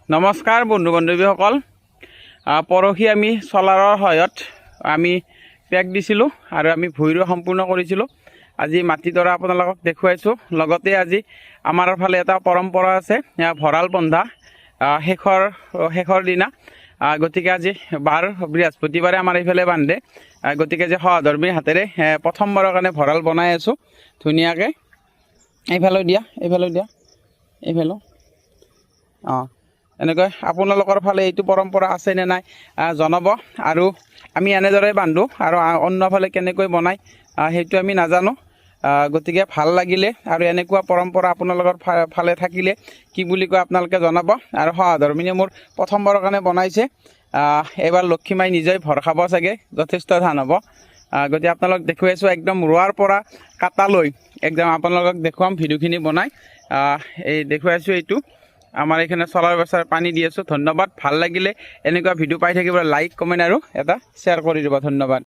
নমস্কাৰ বন্ধু বান্ধৱীসকল, পৰহি আমি চলাৰৰ সহায়ত আমি পেক দিছিলোঁ আৰু আমি ভূঁইৰো সম্পূৰ্ণ কৰিছিলোঁ। আজি মাটিডৰা আপোনালোকক দেখুৱাইছোঁ। লগতে আজি আমাৰ ফালে এটা পৰম্পৰা আছে, ভঁৰাল বন্ধা শেষৰ দিনা। গতিকে আজি বাৰ বৃহস্পতিবাৰে আমাৰ এইফালে বান্ধে। গতিকে আজি সহধৰ্মীৰ হাতেৰে প্ৰথমবাৰৰ কাৰণে ভঁৰাল বনাই আছোঁ ধুনীয়াকৈ। এইফালেও দিয়া এইফালেও অঁ, এনেকৈ আপোনালোকৰ ফালে এইটো পৰম্পৰা আছে নে নাই জনাব। আৰু আমি এনেদৰে বান্ধো আৰু অন্য ফালে কেনেকৈ বনায় সেইটো আমি নাজানো। গতিকে ভাল লাগিলে আৰু এনেকুৱা পৰম্পৰা আপোনালোকৰ ফালে থাকিলে কি বুলি কয় আপোনালোকে জনাব। আৰু সহধৰ্মিনীয়ে মোৰ প্ৰথমবাৰৰ কাৰণে বনাইছে। এইবাৰ লক্ষীমাই নিজেই ভৰ খাব চাগে, যথেষ্ট ধান হ'ব। গতিকে আপোনালোক দেখুৱাইছোঁ একদম ৰোৱাৰ পৰা কাটালৈ একদম আপোনালোকক দেখুৱাম ভিডিঅ'খিনি বনাই। এই দেখুৱাইছোঁ এইটো আমাৰ এইখানে চলাৰ ব্যৱস্থাৰ পানী দি আছোঁ। ধন্যবাদ। ভাল লাগিলে এনেকুৱা ভিডিঅ' পাই থাকিবলৈ লাইক কমেণ্ট আৰু এটা শ্বেয়াৰ কৰি দিব। ধন্যবাদ।